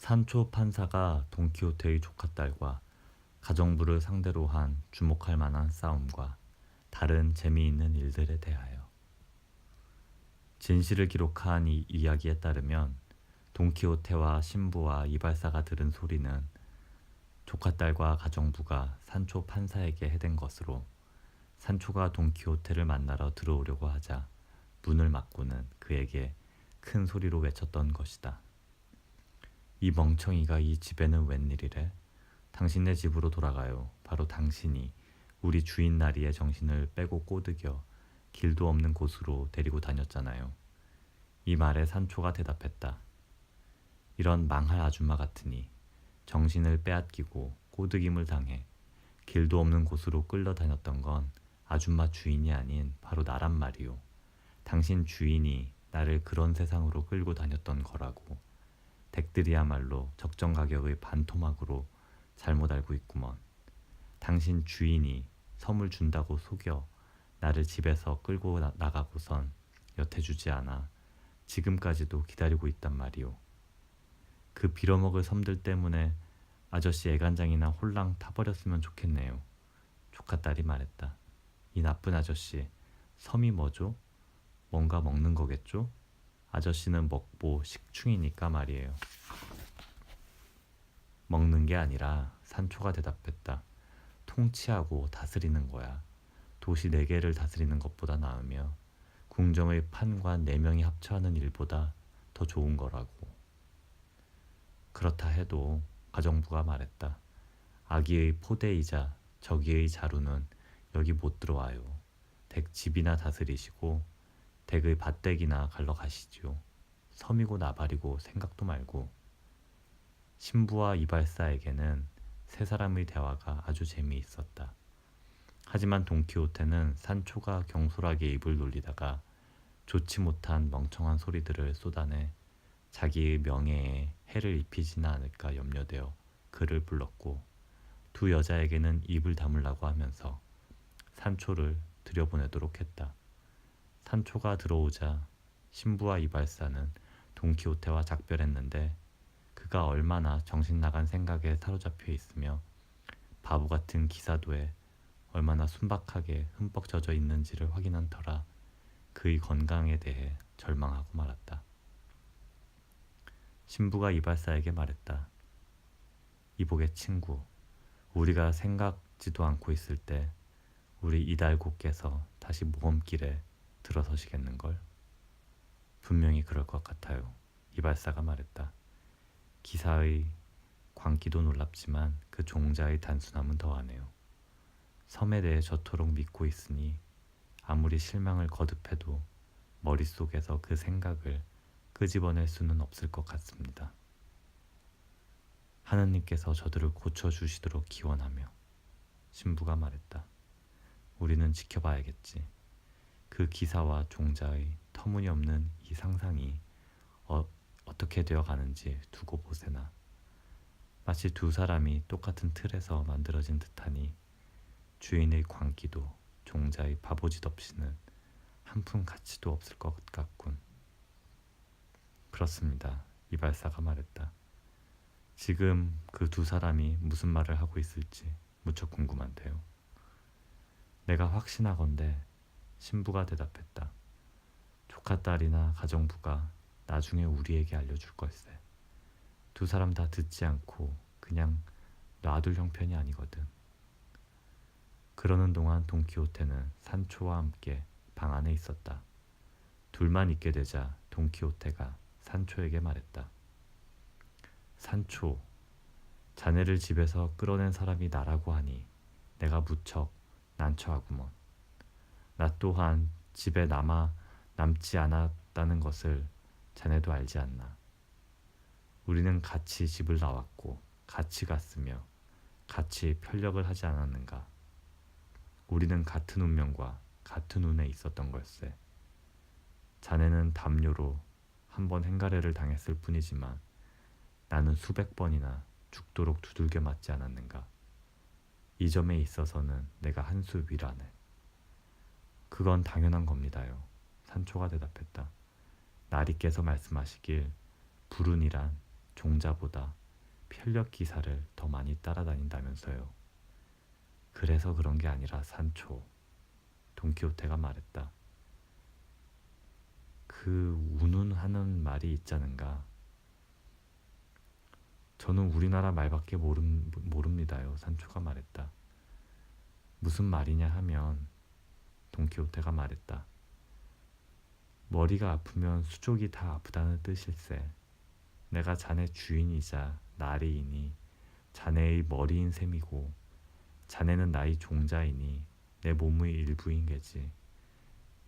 산초 판사가 돈키호테의 조카딸과 가정부를 상대로 한 주목할 만한 싸움과 다른 재미있는 일들에 대하여. 진실을 기록한 이 이야기에 따르면 돈키호테와 신부와 이발사가 들은 소리는 조카딸과 가정부가 산초 판사에게 해댄 것으로, 산초가 돈키호테를 만나러 들어오려고 하자 문을 막고는 그에게 큰 소리로 외쳤던 것이다. 이 멍청이가 이 집에는 웬일이래? 당신네 집으로 돌아가요. 바로 당신이 우리 주인 나리의 정신을 빼고 꼬드겨 길도 없는 곳으로 데리고 다녔잖아요. 이 말에 산초가 대답했다. 이런 망할 아줌마 같으니 정신을 빼앗기고 꼬드김을 당해 길도 없는 곳으로 끌려다녔던 건 아줌마 주인이 아닌 바로 나란 말이오. 당신 주인이 나를 그런 세상으로 끌고 다녔던 거라고. 댁들이야말로 적정 가격의 반토막으로 잘못 알고 있구먼. 당신 주인이 선물 준다고 속여 나를 집에서 끌고 나가고선 여태 주지 않아 지금까지도 기다리고 있단 말이오. 그 빌어먹을 섬들 때문에 아저씨 애간장이나 홀랑 타버렸으면 좋겠네요. 조카딸이 말했다. 이 나쁜 아저씨, 섬이 뭐죠? 뭔가 먹는 거겠죠? 아저씨는 먹보 식충이니까 말이에요. 먹는 게 아니라, 산초가 대답했다. 통치하고 다스리는 거야. 도시 4개를 다스리는 것보다 나으며 궁정의 판관 4명이 합쳐하는 일보다 더 좋은 거라고. 그렇다 해도, 가정부가 말했다. 아기의 포대이자 저기의 자루는 여기 못 들어와요. 댁 집이나 다스리시고 댁의 밭대기나 갈러 가시지요. 섬이고 나발이고 생각도 말고. 신부와 이발사에게는 세 사람의 대화가 아주 재미있었다. 하지만 돈키호테는 산초가 경솔하게 입을 놀리다가 좋지 못한 멍청한 소리들을 쏟아내 자기의 명예에 해를 입히지는 않을까 염려되어 그를 불렀고, 두 여자에게는 입을 다물라고 하면서 산초를 들여보내도록 했다. 산초가 들어오자 신부와 이발사는 돈키호테와 작별했는데, 그가 얼마나 정신나간 생각에 사로잡혀 있으며 바보 같은 기사도에 얼마나 순박하게 흠뻑 젖어 있는지를 확인한 터라 그의 건강에 대해 절망하고 말았다. 신부가 이발사에게 말했다. 이복의 친구, 우리가 생각지도 않고 있을 때 우리 이달고께서 다시 모험길에 들어서시겠는걸? 분명히 그럴 것 같아요. 이발사가 말했다. 기사의 광기도 놀랍지만 그 종자의 단순함은 더하네요. 섬에 대해 저토록 믿고 있으니 아무리 실망을 거듭해도 머릿속에서 그 생각을 끄집어낼 수는 없을 것 같습니다. 하느님께서 저들을 고쳐주시도록 기원하며. 신부가 말했다. 우리는 지켜봐야겠지. 그 기사와 종자의 터무니없는 이 상상이 어떻게 되어 가는지 두고 보세나. 마치 두 사람이 똑같은 틀에서 만들어진 듯하니 주인의 광기도 종자의 바보짓 없이는 한 푼 가치도 없을 것 같군. 그렇습니다. 이발사가 말했다. 지금 그 두 사람이 무슨 말을 하고 있을지 무척 궁금한데요. 내가 확신하건대, 신부가 대답했다. 조카딸이나 가정부가 나중에 우리에게 알려줄 걸세. 두 사람 다 듣지 않고 그냥 놔둘 형편이 아니거든. 그러는 동안 돈키호테는 산초와 함께 방 안에 있었다. 둘만 있게 되자 돈키호테가 산초에게 말했다. 산초, 자네를 집에서 끌어낸 사람이 나라고 하니 내가 무척 난처하구먼. 나 또한 집에 남지 않았다는 것을 자네도 알지 않나. 우리는 같이 집을 나왔고 같이 갔으며 같이 편력을 하지 않았는가. 우리는 같은 운명과 같은 운에 있었던 걸세. 자네는 담요로 한 번 행가래를 당했을 뿐이지만 나는 수백 번이나 죽도록 두들겨 맞지 않았는가. 이 점에 있어서는 내가 한 수 위라네. 그건 당연한 겁니다요. 산초가 대답했다. 나리께서 말씀하시길 불운이란 종자보다 편력 기사를 더 많이 따라다닌다면서요. 그래서 그런 게 아니라 산초, 돈키호테가 말했다. 그 운운하는 말이 있자는가. 저는 우리나라 말밖에 모릅니다요. 산초가 말했다. 무슨 말이냐 하면 돈키호테가 말했다. 머리가 아프면 수족이 다 아프다는 뜻일세. 내가 자네 주인이자 나리이니 자네의 머리인 셈이고 자네는 나의 종자이니 내 몸의 일부인 게지.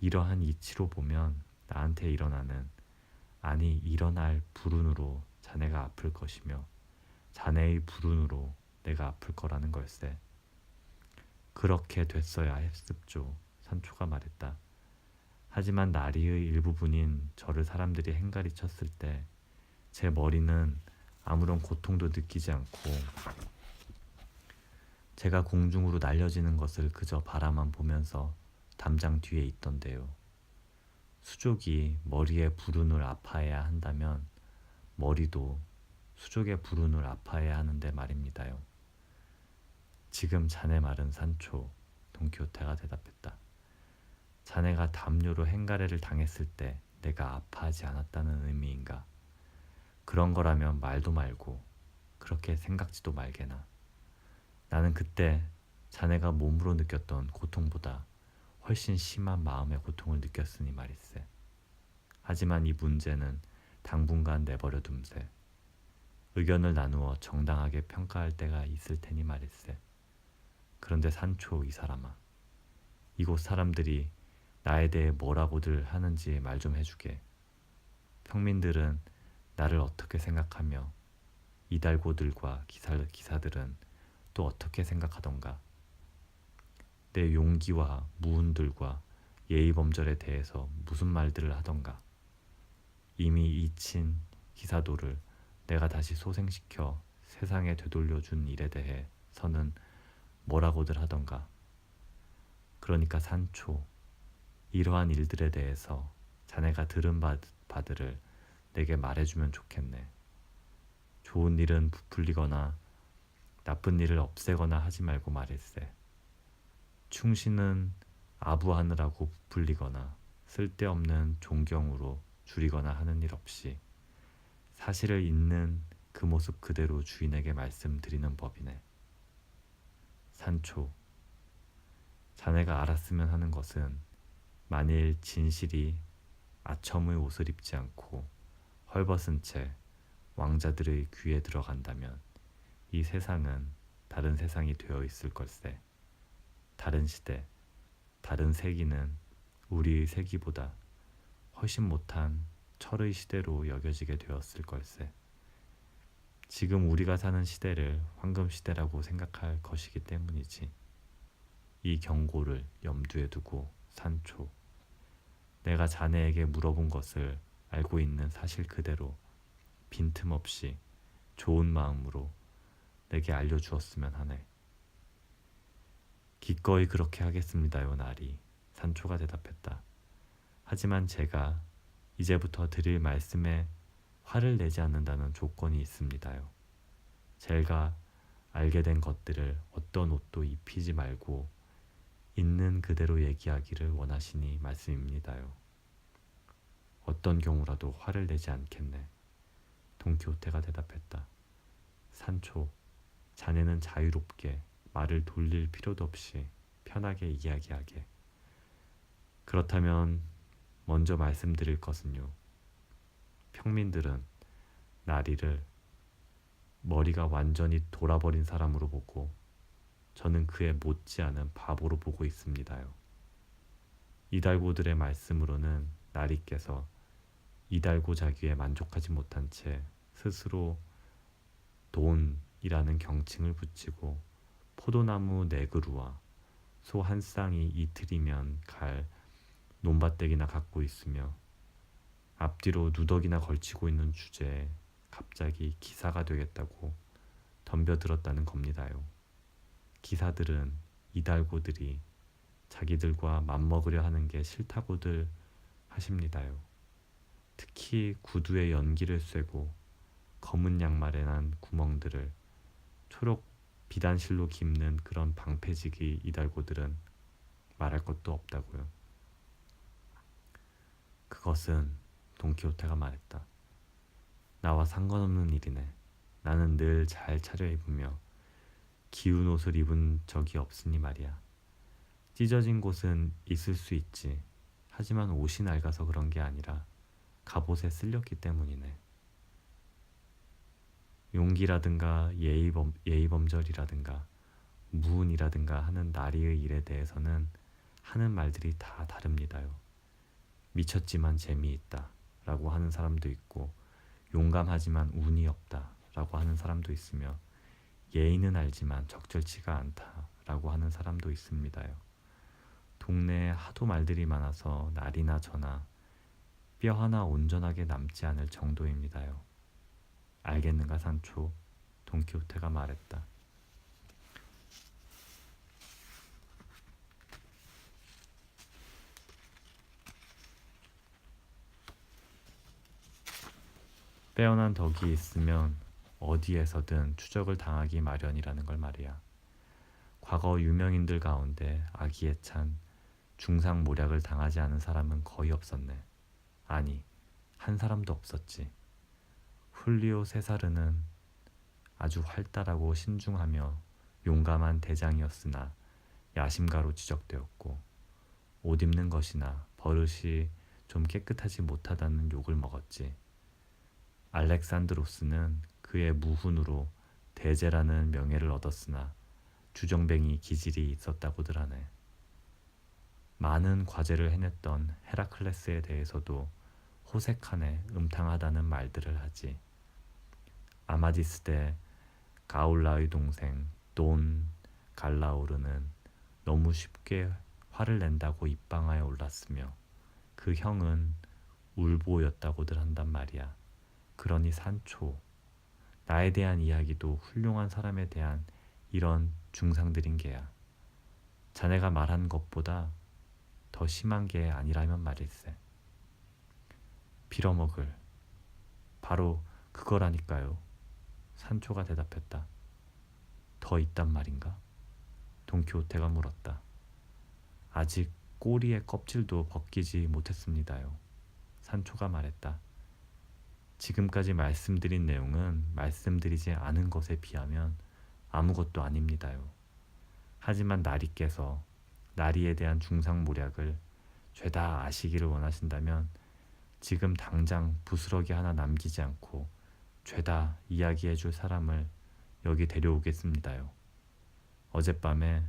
이러한 이치로 보면 나한테 일어나는, 아니 일어날 불운으로 자네가 아플 것이며 자네의 불운으로 내가 아플 거라는 걸세. 그렇게 됐어야 했습죠. 산초가 말했다. 하지만 나리의 일부분인 저를 사람들이 행가리 쳤을 때 제 머리는 아무런 고통도 느끼지 않고 제가 공중으로 날려지는 것을 그저 바라만 보면서 담장 뒤에 있던데요. 수족이 머리의 불운을 아파해야 한다면 머리도 수족의 불운을 아파해야 하는데 말입니다요. 지금 자네 말은 산초, 돈키호테가 대답했다. 자네가 담요로 행가래를 당했을 때 내가 아파하지 않았다는 의미인가? 그런 거라면 말도 말고 그렇게 생각지도 말게나. 나는 그때 자네가 몸으로 느꼈던 고통보다 훨씬 심한 마음의 고통을 느꼈으니 말일세. 하지만 이 문제는 당분간 내버려 둠세. 의견을 나누어 정당하게 평가할 때가 있을 테니 말일세. 그런데 산초 이 사람아, 이곳 사람들이 나에 대해 뭐라고들 하는지 말 좀 해주게. 평민들은 나를 어떻게 생각하며 이달고들과 기사들은 또 어떻게 생각하던가. 내 용기와 무운들과 예의범절에 대해서 무슨 말들을 하던가. 이미 잊힌 기사도를 내가 다시 소생시켜 세상에 되돌려준 일에 대해서는 뭐라고들 하던가. 그러니까 산초, 이러한 일들에 대해서 자네가 들은 바들을 내게 말해주면 좋겠네. 좋은 일은 부풀리거나 나쁜 일을 없애거나 하지 말고 말일세. 충신은 아부하느라고 부풀리거나 쓸데없는 존경으로 줄이거나 하는 일 없이 사실을 있는 그 모습 그대로 주인에게 말씀드리는 법이네. 산초, 자네가 알았으면 하는 것은 만일 진실이 아첨의 옷을 입지 않고 헐벗은 채 왕자들의 귀에 들어간다면 이 세상은 다른 세상이 되어 있을 걸세. 다른 시대, 다른 세기는 우리의 세기보다 훨씬 못한 철의 시대로 여겨지게 되었을 걸세. 지금 우리가 사는 시대를 황금 시대라고 생각할 것이기 때문이지. 이 경고를 염두에 두고 산초, 내가 자네에게 물어본 것을 알고 있는 사실 그대로 빈틈없이 좋은 마음으로 내게 알려주었으면 하네. 기꺼이 그렇게 하겠습니다요, 나리. 산초가 대답했다. 하지만 제가 이제부터 드릴 말씀에 화를 내지 않는다는 조건이 있습니다요. 제가 알게 된 것들을 어떤 옷도 입히지 말고 있는 그대로 얘기하기를 원하시니 말씀입니다요. 어떤 경우라도 화를 내지 않겠네. 돈키호테가 대답했다. 산초, 자네는 자유롭게 말을 돌릴 필요도 없이 편하게 이야기하게. 그렇다면 먼저 말씀드릴 것은요. 평민들은 나리를 머리가 완전히 돌아버린 사람으로 보고 저는 그에 못지않은 바보로 보고 있습니다요. 이달고들의 말씀으로는 나리께서 이달고 자기에 만족하지 못한 채 스스로 돈이라는 경칭을 붙이고 포도나무 4그루와 소 한 쌍이 이틀이면 갈 논밭대기나 갖고 있으며 앞뒤로 누더기나 걸치고 있는 주제에 갑자기 기사가 되겠다고 덤벼들었다는 겁니다요. 기사들은 이달고들이 자기들과 맞먹으려 하는 게 싫다고들 하십니다요. 특히 구두에 연기를 쐬고 검은 양말에 난 구멍들을 초록 비단실로 깁는 그런 방패지기 이달고들은 말할 것도 없다고요. 그것은 돈키호테가 말했다. 나와 상관없는 일이네. 나는 늘 잘 차려입으며 기운 옷을 입은 적이 없으니 말이야. 찢어진 곳은 있을 수 있지. 하지만 옷이 낡아서 그런 게 아니라 갑옷에 쓸렸기 때문이네. 용기라든가 예의범절이라든가 무운이라든가 하는 나리의 일에 대해서는 하는 말들이 다 다릅니다요. 미쳤지만 재미있다 라고 하는 사람도 있고 용감하지만 운이 없다 라고 하는 사람도 있으며 예의는 알지만 적절치가 않다 라고 하는 사람도 있습니다요. 동네에 하도 말들이 많아서 날이나 저나 뼈 하나 온전하게 남지 않을 정도입니다요. 알겠는가 산초? 돈키호테가 말했다. 빼어난 덕이 있으면 어디에서든 추적을 당하기 마련이라는 걸 말이야. 과거 유명인들 가운데 아기에 찬 중상모략을 당하지 않은 사람은 거의 없었네. 아니, 한 사람도 없었지. 훌리오 세사르는 아주 활달하고 신중하며 용감한 대장이었으나 야심가로 지적되었고 옷 입는 것이나 버릇이 좀 깨끗하지 못하다는 욕을 먹었지. 알렉산드로스는 그의 무훈으로 대제라는 명예를 얻었으나 주정뱅이 기질이 있었다고들 하네. 많은 과제를 해냈던 헤라클레스에 대해서도 호색하네 음탕하다는 말들을 하지. 아마디스 대 가울라의 동생 돈 갈라오르는 너무 쉽게 화를 낸다고 입방아에 올랐으며 그 형은 울보였다고들 한단 말이야. 그러니 산초, 나에 대한 이야기도 훌륭한 사람에 대한 이런 중상들인 게야. 자네가 말한 것보다 더 심한 게 아니라면 말일세. 빌어먹을, 바로 그거라니까요. 산초가 대답했다. 더 있단 말인가? 돈키호테가 물었다. 아직 꼬리의 껍질도 벗기지 못했습니다요. 산초가 말했다. 지금까지 말씀드린 내용은 말씀드리지 않은 것에 비하면 아무것도 아닙니다요. 하지만 나리께서 나리에 대한 중상모략을 죄다 아시기를 원하신다면 지금 당장 부스러기 하나 남기지 않고 죄다 이야기해 줄 사람을 여기 데려오겠습니다요. 어젯밤에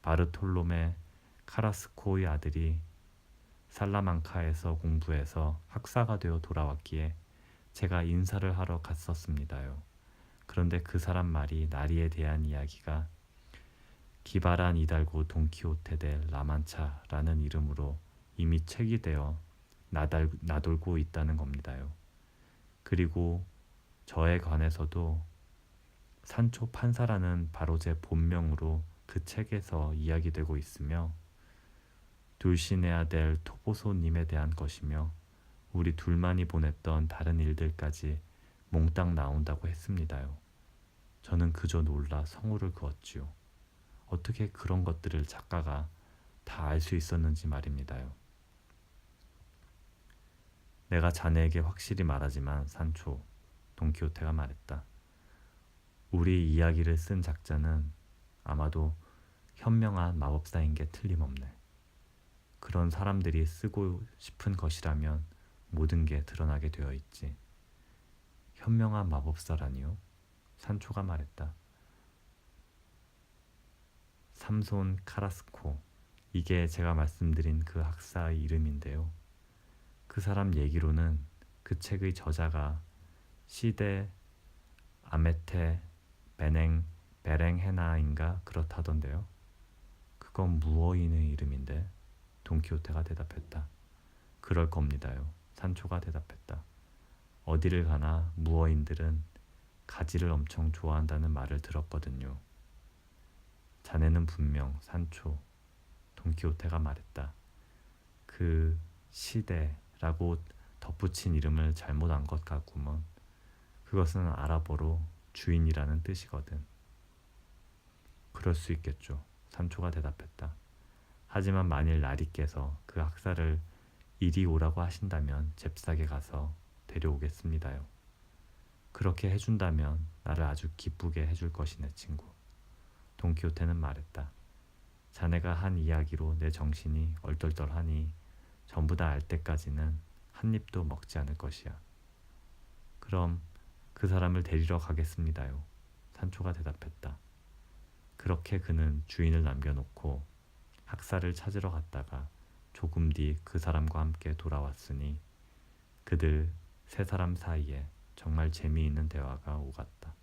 바르톨로메 카라스코의 아들이 살라망카에서 공부해서 학사가 되어 돌아왔기에 제가 인사를 하러 갔었습니다요. 그런데 그 사람 말이 나리에 대한 이야기가 기바란 이달고 돈키호테 델 라만차라는 이름으로 이미 책이 되어 나돌고 있다는 겁니다요. 그리고 저에 관해서도 산초 판사라는 바로 제 본명으로 그 책에서 이야기되고 있으며 둘시네아 델 토보소님에 대한 것이며 우리 둘만이 보냈던 다른 일들까지 몽땅 나온다고 했습니다요. 저는 그저 놀라 성우를 그었지요. 어떻게 그런 것들을 작가가 다 알 수 있었는지 말입니다요. 내가 자네에게 확실히 말하지만 산초, 돈키호테가 말했다. 우리 이야기를 쓴 작자는 아마도 현명한 마법사인 게 틀림없네. 그런 사람들이 쓰고 싶은 것이라면 모든 게 드러나게 되어 있지. 현명한 마법사라니요? 산초가 말했다. 삼손 카라스코, 이게 제가 말씀드린 그 학사의 이름인데요. 그 사람 얘기로는 그 책의 저자가 시데 아메테 베랭헤나인가 그렇다던데요. 그건 무어인의 이름인데 돈키호테가 대답했다. 그럴 겁니다요. 산초가 대답했다. 어디를 가나 무어인들은 가지를 엄청 좋아한다는 말을 들었거든요. 자네는 분명 산초, 돈키호테가 말했다. 그 시대라고 덧붙인 이름을 잘못 안 것 같구먼. 그것은 아랍어로 주인이라는 뜻이거든. 그럴 수 있겠죠. 산초가 대답했다. 하지만 만일 나리께서 그 학살을 이리 오라고 하신다면 잽싸게 가서 데려오겠습니다요. 그렇게 해준다면 나를 아주 기쁘게 해줄 것이네, 친구. 돈키호테는 말했다. 자네가 한 이야기로 내 정신이 얼떨떨하니 전부 다 알 때까지는 한 입도 먹지 않을 것이야. 그럼 그 사람을 데리러 가겠습니다요. 산초가 대답했다. 그렇게 그는 주인을 남겨놓고 학살을 찾으러 갔다가 조금 뒤 그 사람과 함께 돌아왔으니 그들 세 사람 사이에 정말 재미있는 대화가 오갔다.